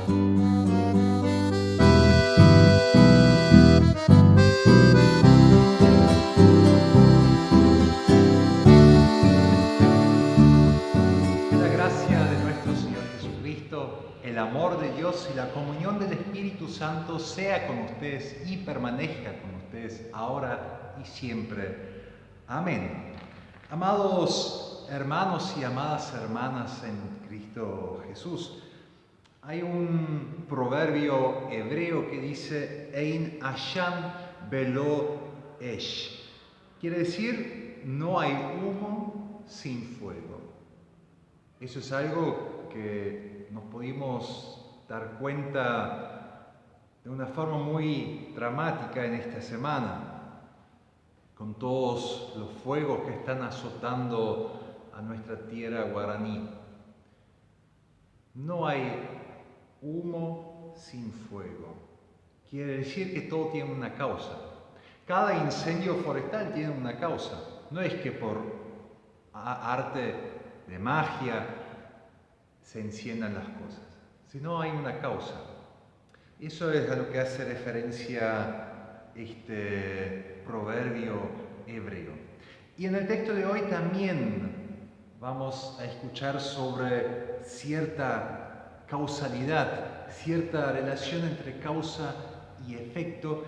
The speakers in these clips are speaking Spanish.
El amor de Dios y la comunión del Espíritu Santo sea con ustedes y permanezca con ustedes ahora y siempre. Amén. Amados hermanos y amadas hermanas en Cristo Jesús, hay un proverbio hebreo que dice Ein ashan velo esh. Quiere decir, no hay humo sin fuego. Eso es algo que nos pudimos dar cuenta de una forma muy dramática en esta semana, con todos los fuegos que están azotando a nuestra tierra guaraní. No hay humo sin fuego. Quiere decir que todo tiene una causa. Cada incendio forestal tiene una causa. No es que por arte de magia se enciendan las cosas, sino hay una causa. Eso es a lo que hace referencia este proverbio hebreo. Y en el texto de hoy también vamos a escuchar sobre cierta causalidad, cierta relación entre causa y efecto,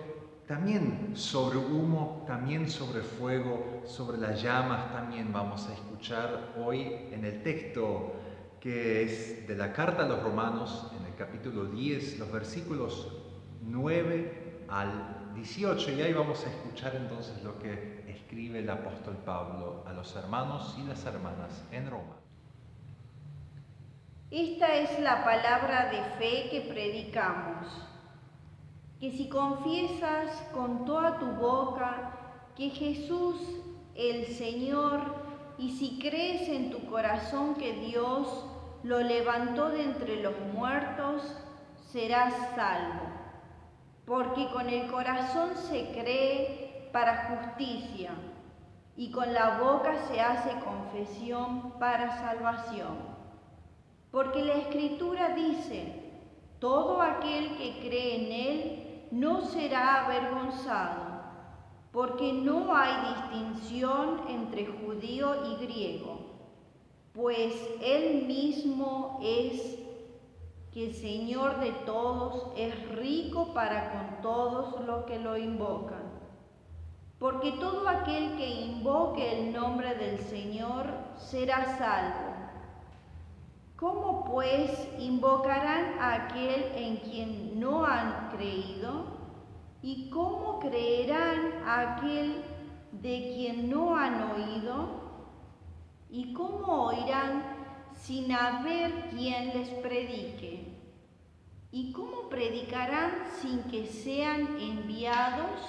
también sobre humo, también sobre fuego, sobre las llamas, también vamos a escuchar hoy en el texto que es de la carta a los Romanos, en el capítulo 10, los versículos 9 al 18. Y ahí vamos a escuchar entonces lo que escribe el apóstol Pablo a los hermanos y las hermanas en Roma. Esta es la palabra de fe que predicamos, que si confiesas con toda tu boca que Jesús el Señor, y si crees en tu corazón que Dios lo levantó de entre los muertos, serás salvo. Porque con el corazón se cree para justicia, y con la boca se hace confesión para salvación. Porque la Escritura dice, todo aquel que cree en Él no será avergonzado, porque no hay distinción entre judío y griego, pues Él mismo es que Señor de todos, es rico para con todos los que lo invocan. Porque todo aquel que invoque el nombre del Señor será salvo. ¿Cómo pues invocarán a aquel en quien no han creído? ¿Y cómo creerán a aquel de quien no han oído? ¿Y cómo oirán sin haber quien les predique? ¿Y cómo predicarán sin que sean enviados?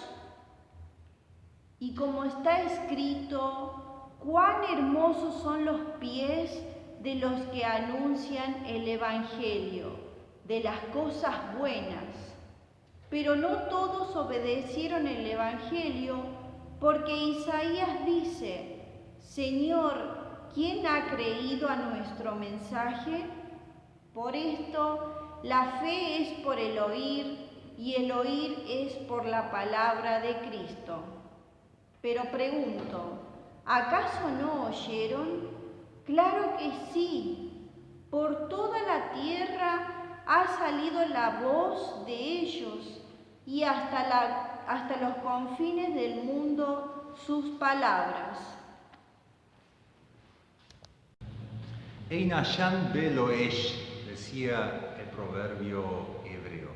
Y como está escrito, cuán hermosos son los pies de los que anuncian el Evangelio, de las cosas buenas. Pero no todos obedecieron el Evangelio, porque Isaías dice, Señor, ¿quién ha creído a nuestro mensaje? Por esto, la fe es por el oír, y el oír es por la palabra de Cristo. Pero pregunto, ¿acaso no oyeron? Claro que sí, por toda la tierra ha salido la voz de ellos, y hasta los confines del mundo sus palabras. Ein ashan velo esh, decía el proverbio hebreo.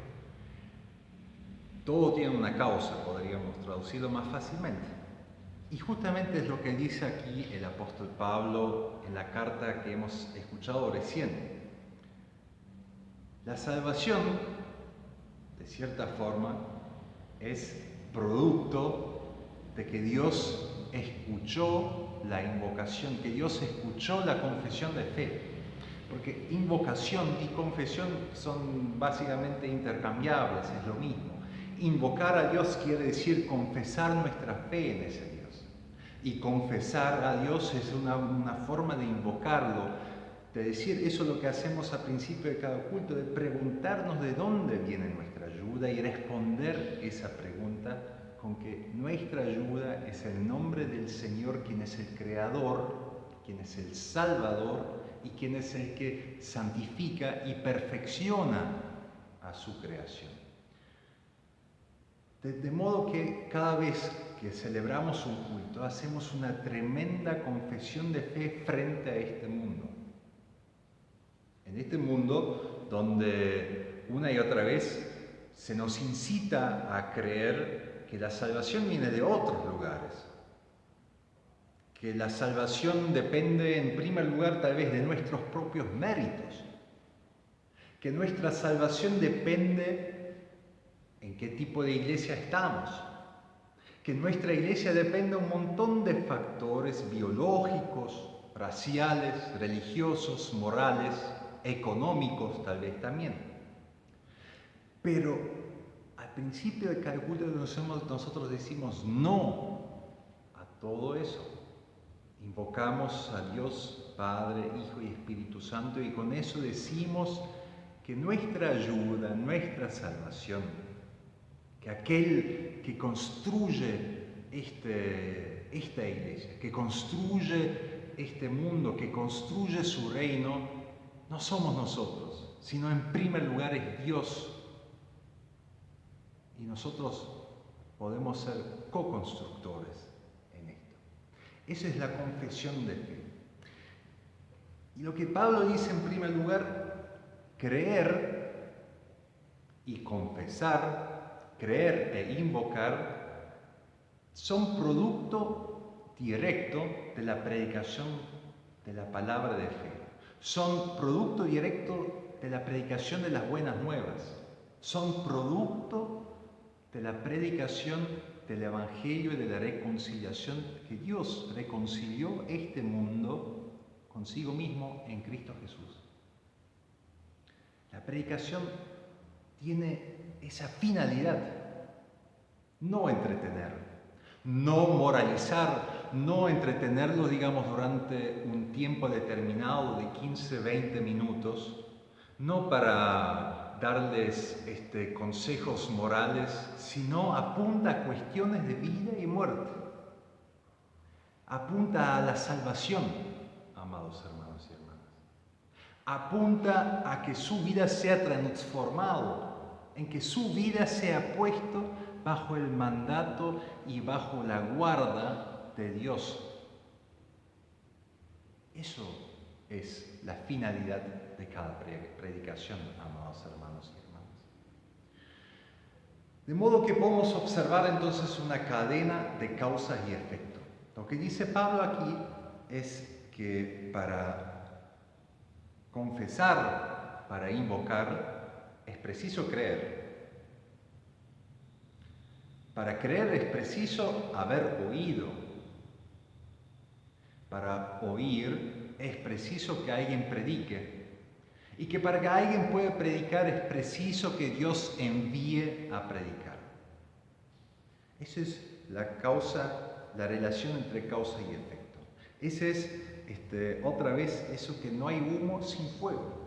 Todo tiene una causa, podríamos traducirlo más fácilmente. Y justamente es lo que dice aquí el apóstol Pablo en la carta que hemos escuchado recién. La salvación, de cierta forma, es producto de que Dios escuchó la invocación, que Dios escuchó la confesión de fe. Porque invocación y confesión son básicamente intercambiables, es lo mismo. Invocar a Dios quiere decir confesar nuestra fe en ese Dios. Y confesar a Dios es una forma de invocarlo, de decir eso es lo que hacemos al principio de cada culto, de preguntarnos de dónde viene nuestra ayuda y responder esa pregunta con que nuestra ayuda es el nombre del Señor, quien es el Creador, quien es el Salvador y quien es el que santifica y perfecciona a su creación. De modo que cada vez que celebramos un culto, hacemos una tremenda confesión de fe frente a este mundo. En este mundo donde una y otra vez se nos incita a creer que la salvación viene de otros lugares, que la salvación depende en primer lugar tal vez de nuestros propios méritos, que nuestra salvación depende en qué tipo de iglesia estamos, que nuestra iglesia depende de un montón de factores biológicos, raciales, religiosos, morales, económicos tal vez también. Pero al principio de cada culto nosotros decimos no a todo eso. Invocamos a Dios, Padre, Hijo y Espíritu Santo, y con eso decimos que nuestra ayuda, nuestra salvación, que aquel que construye esta iglesia, que construye este mundo, que construye su reino, no somos nosotros, sino en primer lugar es Dios. Y nosotros podemos ser co-constructores en esto. Esa es la confesión de fe. Y lo que Pablo dice en primer lugar, creer y confesar, creer e invocar, son producto directo de la predicación de la palabra de fe. Son producto directo de la predicación de las buenas nuevas. Son producto de la predicación del Evangelio y de la reconciliación, que Dios reconcilió este mundo consigo mismo en Cristo Jesús. La predicación tiene esa finalidad, no entretener, no moralizar, no entretenerlo, digamos, durante un tiempo determinado de 15, 20 minutos, no para darles consejos morales, sino apunta a cuestiones de vida y muerte. Apunta a la salvación, amados hermanos y hermanas. Apunta a que su vida sea transformado, en que su vida sea puesto bajo el mandato y bajo la guarda de Dios. Eso es la finalidad de cada predicación, amados hermanos y hermanas. De modo que podemos observar entonces una cadena de causas y efectos. Lo que dice Pablo aquí es que para confesar, para invocar, es preciso creer. Para creer es preciso haber oído. Para oír es preciso que alguien predique. Y que para que alguien pueda predicar es preciso que Dios envíe a predicar. Esa es la causa, la relación entre causa y efecto. Ese es, otra vez, eso que no hay humo sin fuego.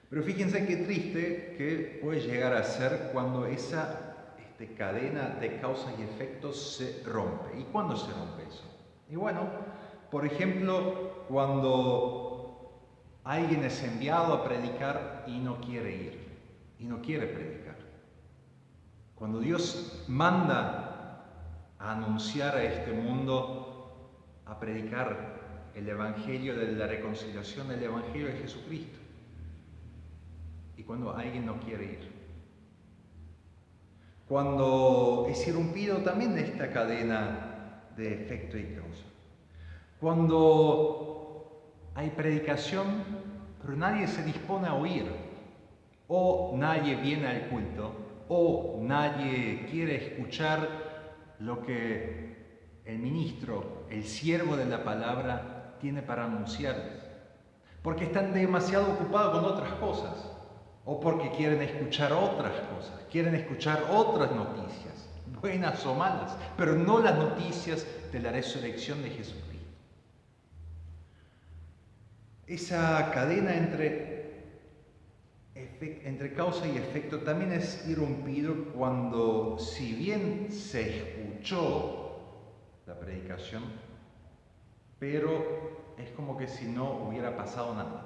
Pero fíjense qué triste que puede llegar a ser cuando esa cadena de causas y efectos se rompe. ¿Y cuándo se rompe eso? Y bueno, por ejemplo, cuando alguien es enviado a predicar y no quiere ir, y no quiere predicar. Cuando Dios manda a anunciar a este mundo, a predicar el Evangelio de la reconciliación, el Evangelio de Jesucristo. Y cuando alguien no quiere ir. Cuando es irrumpido también de esta cadena de efecto y causa. Cuando hay predicación, pero nadie se dispone a oír, o nadie viene al culto, o nadie quiere escuchar lo que el ministro, el siervo de la palabra, tiene para anunciarles, porque están demasiado ocupados con otras cosas, o porque quieren escuchar otras cosas, quieren escuchar otras noticias, buenas o malas, pero no las noticias de la resurrección de Jesucristo. esa cadena entre causa y efecto también es irrumpido cuando, si bien se escuchó la predicación, pero es como que si no hubiera pasado nada.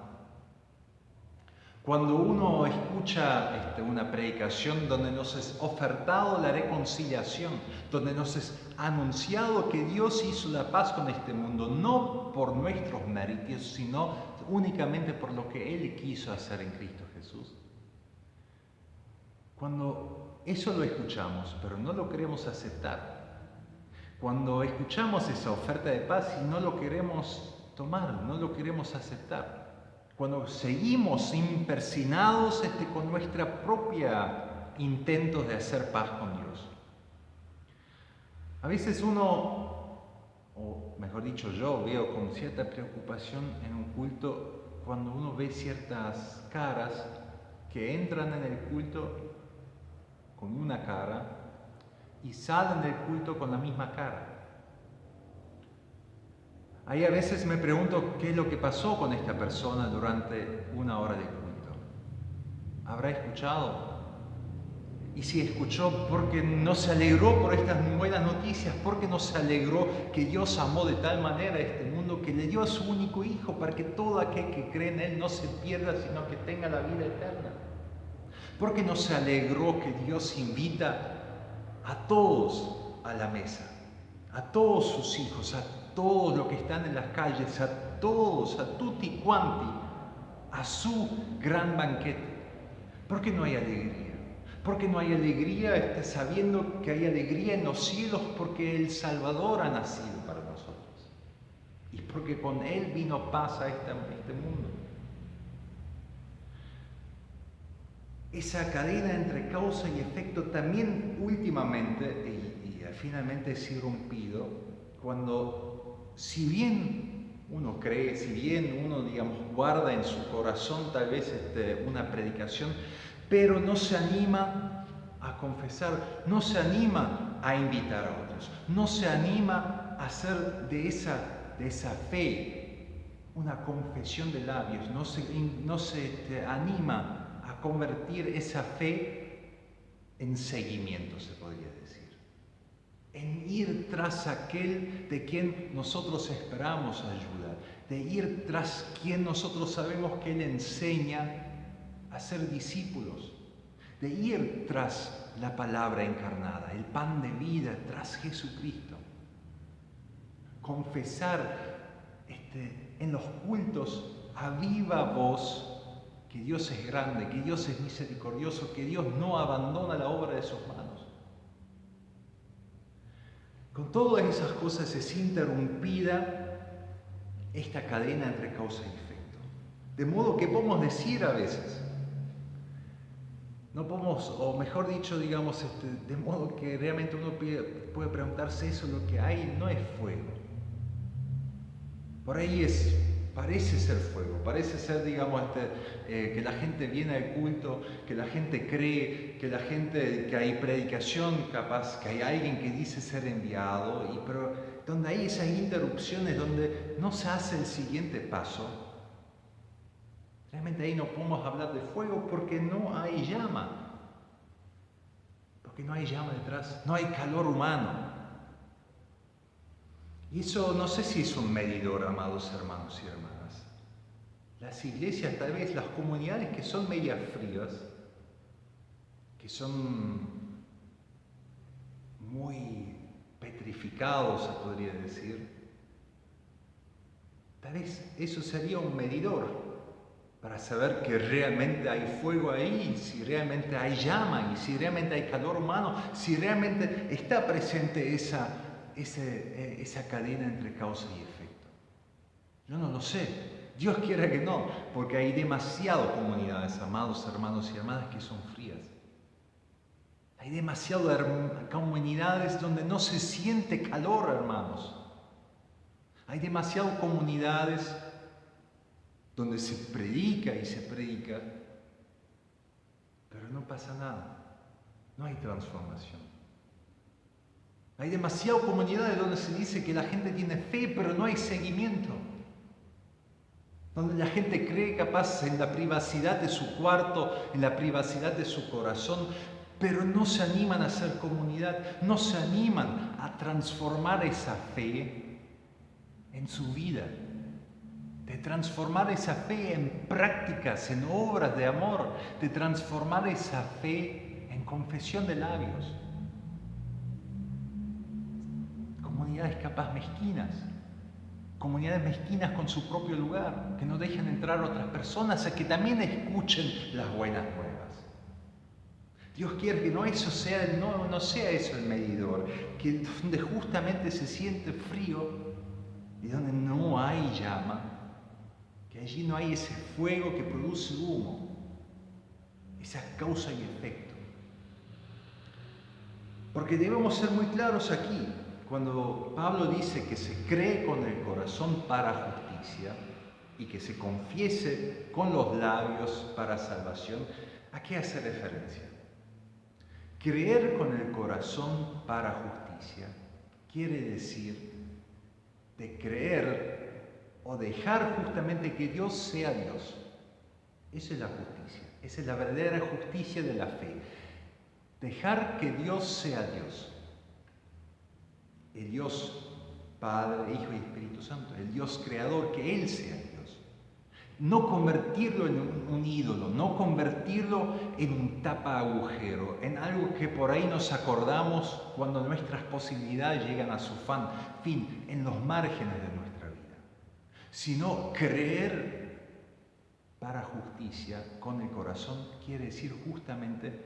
Cuando uno escucha una predicación donde nos es ofertado la reconciliación, donde nos es anunciado que Dios hizo la paz con este mundo, no por nuestros méritos, sino únicamente por lo que Él quiso hacer en Cristo Jesús. Cuando eso lo escuchamos, pero no lo queremos aceptar, cuando escuchamos esa oferta de paz y no lo queremos tomar, no lo queremos aceptar, cuando seguimos impersinados con nuestra propia intentos de hacer paz con Dios. A veces uno, o mejor dicho yo, veo con cierta preocupación en un culto cuando uno ve ciertas caras que entran en el culto con una cara y salen del culto con la misma cara. Ahí a veces me pregunto qué es lo que pasó con esta persona durante una hora de culto. ¿Habrá escuchado? Y si escuchó, porque no se alegró por estas buenas noticias, porque no se alegró que Dios amó de tal manera a este mundo que le dio a su único Hijo para que todo aquel que cree en Él no se pierda, sino que tenga la vida eterna. Porque no se alegró que Dios invita a todos a la mesa, a todos sus hijos, a todos los que están en las calles, a todos, a tutti quanti, a su gran banquete. ¿Por qué no hay alegría? Porque no hay alegría sabiendo que hay alegría en los cielos porque el Salvador ha nacido para nosotros. Y porque con Él vino paz a este mundo. Esa cadena entre causa y efecto también últimamente y finalmente es irrumpido cuando, si bien uno cree, si bien uno, guarda en su corazón tal vez una predicación, pero no se anima a confesar, no se anima a invitar a otros, no se anima a hacer de esa fe una confesión de labios, no se anima a convertir esa fe en seguimiento, se podría decir, en ir tras aquel de quien nosotros esperamos ayuda, de ir tras quien nosotros sabemos que Él enseña a ser discípulos, de ir tras la palabra encarnada, el pan de vida, tras Jesucristo. Confesar en los cultos a viva voz que Dios es grande, que Dios es misericordioso, que Dios no abandona la obra de sus manos. Con todas esas cosas es interrumpida esta cadena entre causa y efecto. De modo que podemos decir a veces, no podemos, o mejor dicho, de modo que realmente uno puede preguntarse eso, lo que hay no es fuego. Por ahí parece ser fuego, parece ser, que la gente viene al culto, que la gente cree, que hay predicación capaz, que hay alguien que dice ser enviado, pero donde hay esas interrupciones, donde no se hace el siguiente paso, realmente ahí no podemos hablar de fuego porque no hay llama. Porque no hay llama detrás, no hay calor humano. Y eso no sé si es un medidor, amados hermanos y hermanas. Las iglesias, tal vez las comunidades que son medias frías, que son muy petrificados, se podría decir, tal vez eso sería un medidor para saber que realmente hay fuego ahí, si realmente hay llama y si realmente hay calor humano, si realmente está presente esa cadena entre causa y efecto. Yo no lo sé. Dios quiera que no, porque hay demasiadas comunidades, amados hermanos y hermanas, que son frías. Hay demasiadas comunidades donde no se siente calor, hermanos. Hay demasiadas comunidades donde se predica y se predica, pero no pasa nada, no hay transformación. Hay demasiadas comunidades donde se dice que la gente tiene fe, pero no hay seguimiento. donde la gente cree capaz en la privacidad de su cuarto, en la privacidad de su corazón, pero no se animan a hacer comunidad, no se animan a transformar esa fe en su vida, de transformar esa fe en prácticas, en obras de amor, de transformar esa fe en confesión de labios. Comunidades capaz mezquinas, comunidades mezquinas con su propio lugar, que no dejan entrar a otras personas a que también escuchen las buenas nuevas. Dios quiere que no sea eso el medidor, que donde justamente se siente frío y donde no hay llama, que allí no hay ese fuego que produce humo, esa causa y efecto. Porque debemos ser muy claros aquí, cuando Pablo dice que se cree con el corazón para justicia y que se confiese con los labios para salvación, ¿a qué hace referencia? Creer con el corazón para justicia quiere decir de creer o dejar justamente que Dios sea Dios. Esa es la justicia, esa es la verdadera justicia de la fe. Dejar que Dios sea Dios. El Dios Padre, Hijo y Espíritu Santo, el Dios Creador, que Él sea Dios. No convertirlo en un ídolo, no convertirlo en un tapa agujero, en algo que por ahí nos acordamos cuando nuestras posibilidades llegan a su fin, en los márgenes de nuestra vida. Sino creer para justicia con el corazón quiere decir justamente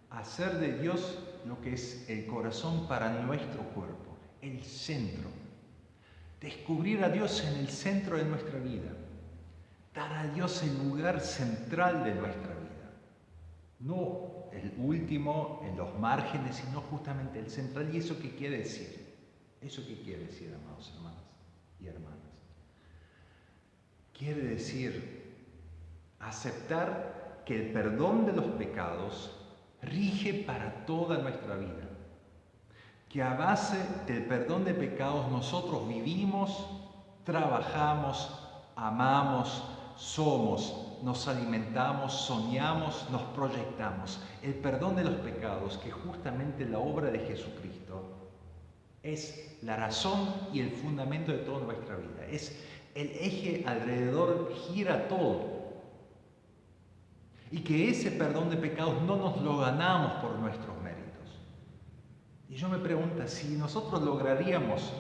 hacer de Dios lo que es el corazón para nuestro cuerpo, el centro. Descubrir a Dios en el centro de nuestra vida. Dar a Dios el lugar central de nuestra vida. No el último, en los márgenes, sino justamente el central. ¿Y eso qué quiere decir? ¿Eso qué quiere decir, amados hermanos y hermanas? Quiere decir aceptar que el perdón de los pecados rige para toda nuestra vida. Que a base del perdón de pecados nosotros vivimos, trabajamos, amamos, somos, nos alimentamos, soñamos, nos proyectamos. El perdón de los pecados, que justamente la obra de Jesucristo es la razón y el fundamento de toda nuestra vida. Es el eje alrededor, gira todo. Y que ese perdón de pecados no nos lo ganamos por nuestros méritos. Y yo me pregunto, si nosotros lograríamos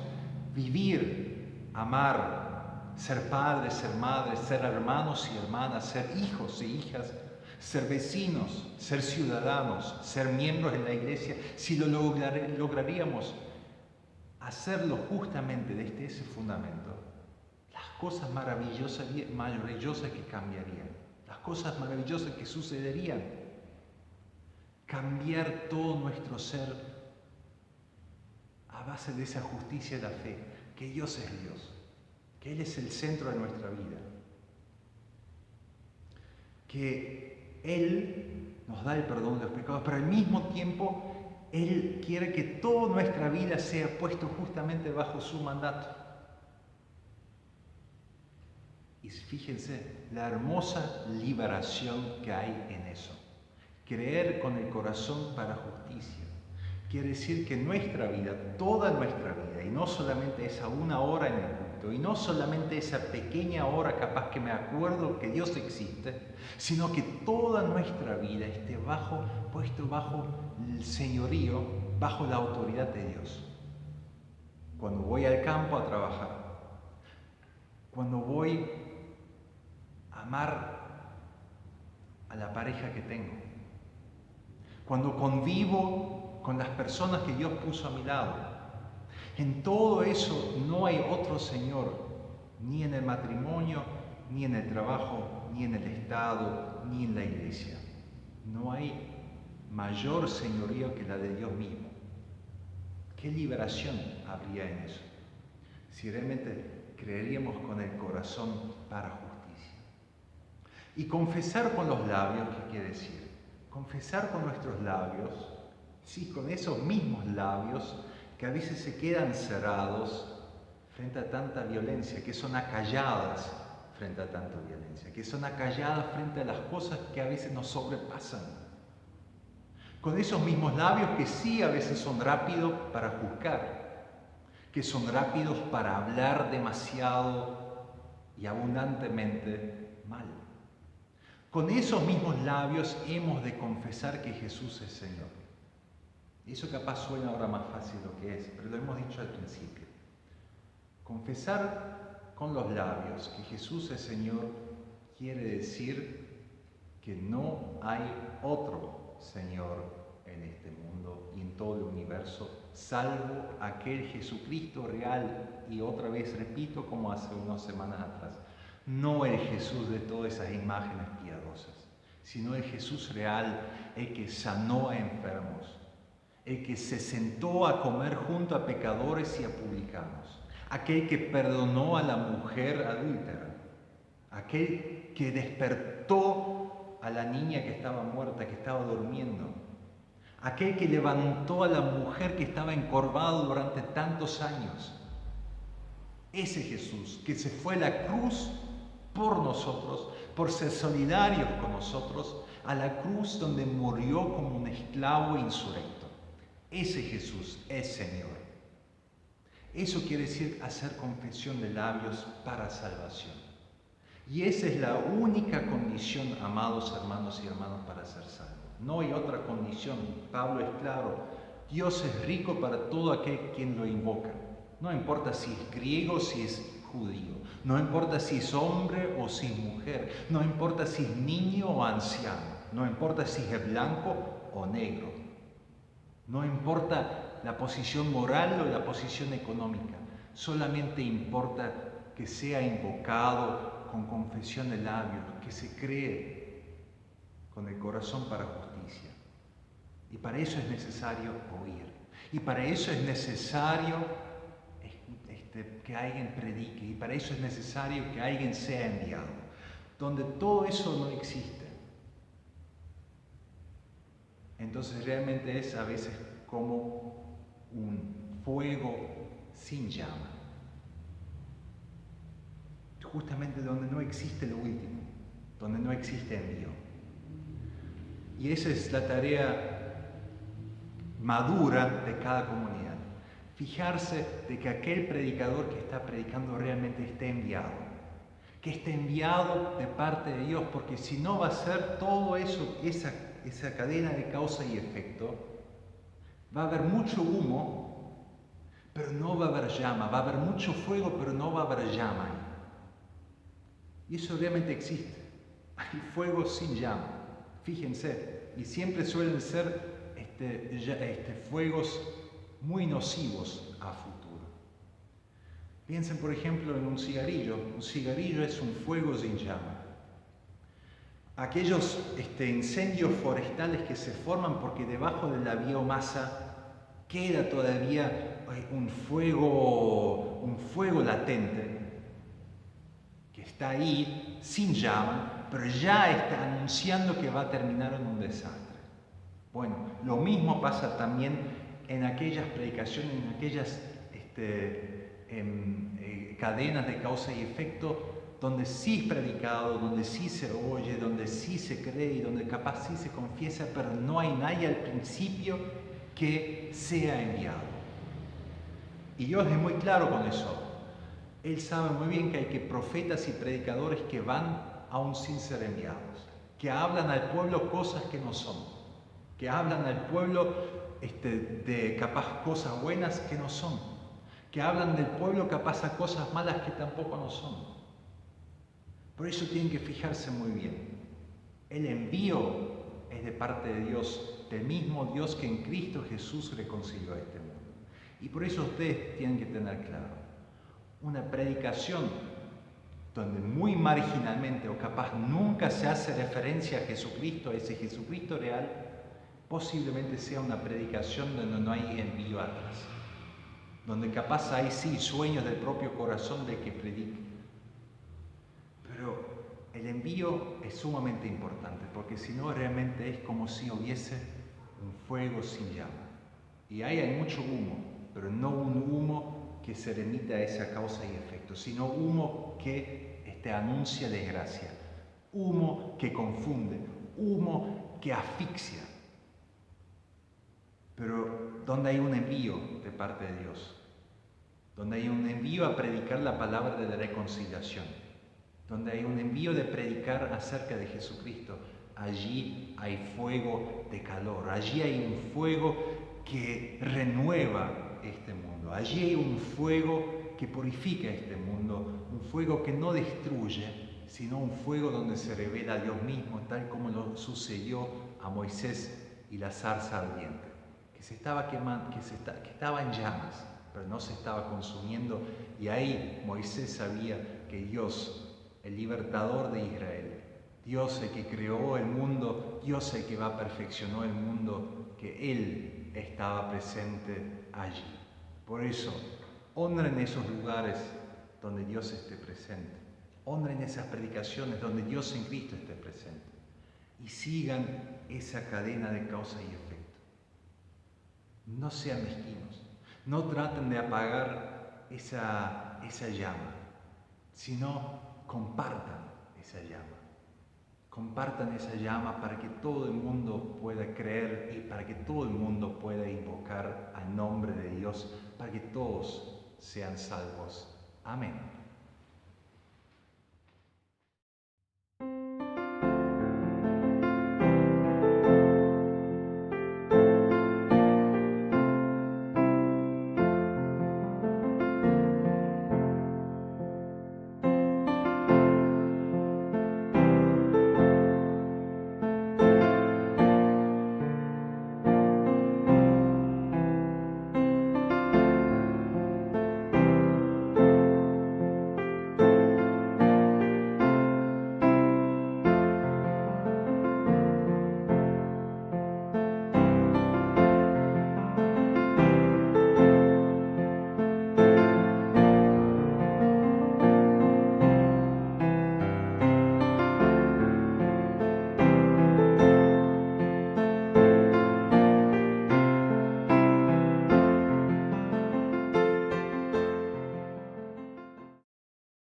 vivir, amar, ser padres, ser madres, ser hermanos y hermanas, ser hijos e hijas, ser vecinos, ser ciudadanos, ser miembros de la iglesia, si lo lograríamos hacerlo justamente desde ese fundamento, las cosas maravillosas que cambiarían, las cosas maravillosas que sucederían, cambiar todo nuestro ser a base de esa justicia y la fe, que Dios es Dios, que Él es el centro de nuestra vida, que Él nos da el perdón de los pecados, pero al mismo tiempo Él quiere que toda nuestra vida sea puesto justamente bajo su mandato. Y fíjense la hermosa liberación que hay en eso. Creer con el corazón para justicia. Quiere decir que nuestra vida, toda nuestra vida, y no solamente esa una hora en el culto, y no solamente esa pequeña hora capaz que me acuerdo que Dios existe, sino que toda nuestra vida esté puesto bajo el señorío, bajo la autoridad de Dios. Cuando voy al campo a trabajar, cuando voy a amar a la pareja que tengo, cuando convivo con las personas que Dios puso a mi lado. En todo eso no hay otro Señor, ni en el matrimonio, ni en el trabajo, ni en el Estado, ni en la iglesia. No hay mayor señorío que la de Dios mismo. ¿Qué liberación habría en eso? Si realmente creeríamos con el corazón para justicia. Y confesar con los labios, ¿qué quiere decir? Confesar con nuestros labios, sí, con esos mismos labios que a veces se quedan cerrados frente a tanta violencia, que son acalladas frente a tanta violencia, que son acalladas frente a las cosas que a veces nos sobrepasan. Con esos mismos labios que sí a veces son rápidos para juzgar, que son rápidos para hablar demasiado y abundantemente mal. Con esos mismos labios hemos de confesar que Jesús es Señor. Y eso capaz suena ahora más fácil lo que es, pero lo hemos dicho al principio. Confesar con los labios que Jesús es Señor quiere decir que no hay otro Señor en este mundo y en todo el universo, salvo aquel Jesucristo real. Y otra vez repito, como hace unas semanas atrás, no el Jesús de todas esas imágenes piadosas, sino el Jesús real, el que sanó a enfermos, el que se sentó a comer junto a pecadores y a publicanos, aquel que perdonó a la mujer adúltera, aquel que despertó a la niña que estaba muerta, que estaba durmiendo, aquel que levantó a la mujer que estaba encorvada durante tantos años. Ese Jesús que se fue a la cruz por nosotros, por ser solidarios con nosotros, a la cruz donde murió como un esclavo insurrecto. Ese Jesús es Señor. Eso quiere decir hacer confesión de labios para salvación. Y esa es la única condición, amados hermanos y hermanas, para ser salvos. No hay otra condición. Pablo es claro. Dios es rico para todo aquel quien lo invoca. No importa si es griego o si es judío. No importa si es hombre o si es mujer. No importa si es niño o anciano. No importa si es blanco o negro. No importa la posición moral o la posición económica. Solamente importa que sea invocado con confesión de labios, que se cree con el corazón para justicia. Y para eso es necesario oír. Y para eso es necesario que alguien predique. Y para eso es necesario que alguien sea enviado. Donde todo eso no existe, entonces realmente es a veces como un fuego sin llama. Justamente donde no existe lo último, donde no existe envío. Y esa es la tarea madura de cada comunidad. Fijarse de que aquel predicador que está predicando realmente esté enviado. Que esté enviado de parte de Dios, porque si no va a ser todo eso, esa cadena de causa y efecto. Va a haber mucho humo, pero no va a haber llama. Va a haber mucho fuego, pero no va a haber llama. Y eso realmente existe. Hay fuego sin llama. Fíjense. Y siempre suelen ser fuegos muy nocivos a futuro. Piensen, por ejemplo, en un cigarrillo. Un cigarrillo es un fuego sin llama. Aquellos incendios forestales que se forman porque debajo de la biomasa queda todavía un fuego latente que está ahí sin llama, pero ya está anunciando que va a terminar en un desastre. Bueno, lo mismo pasa también en aquellas predicaciones, en aquellas cadenas de causa y efecto donde sí es predicado, donde sí se oye, donde sí se cree y donde capaz sí se confiesa, pero no hay nadie al principio que sea enviado. Y Dios es muy claro con eso. Él sabe muy bien que hay profetas y predicadores que van aún sin ser enviados, que hablan al pueblo cosas que no son, que hablan al pueblo de capaz cosas buenas que no son, que hablan del pueblo capaz a cosas malas que tampoco no son. Por eso tienen que fijarse muy bien. El envío es de parte de Dios, del mismo Dios que en Cristo Jesús reconcilió a este mundo. Y por eso ustedes tienen que tener claro, una predicación donde muy marginalmente o capaz nunca se hace referencia a Jesucristo, a ese Jesucristo real, posiblemente sea una predicación donde no hay envío atrás, donde capaz hay sí sueños del propio corazón de que predique. Pero el envío es sumamente importante, porque si no realmente es como si hubiese un fuego sin llama. Y ahí hay mucho humo, pero no un humo que se remite a esa causa y efecto, sino humo que te anuncia desgracia, humo que confunde, humo que asfixia. Pero donde hay un envío de parte de Dios, donde hay un envío a predicar la palabra de la reconciliación, donde hay un envío de predicar acerca de Jesucristo, allí hay fuego de calor, allí hay un fuego que renueva este mundo, allí hay un fuego que purifica este mundo, un fuego que no destruye, sino un fuego donde se revela a Dios mismo, tal como lo sucedió a Moisés y la zarza ardiente, que se estaba quemando, que estaba en llamas, pero no se estaba consumiendo, y ahí Moisés sabía que Dios, el libertador de Israel, Dios el que creó el mundo, Dios el que perfeccionó el mundo, que Él estaba presente allí. Por eso, honren esos lugares donde Dios esté presente, honren esas predicaciones donde Dios en Cristo esté presente, y sigan esa cadena de causa y efecto. No sean mezquinos, no traten de apagar esa llama, sino compartan esa llama. Compartan esa llama para que todo el mundo pueda creer y para que todo el mundo pueda invocar al nombre de Dios, para que todos sean salvos. Amén.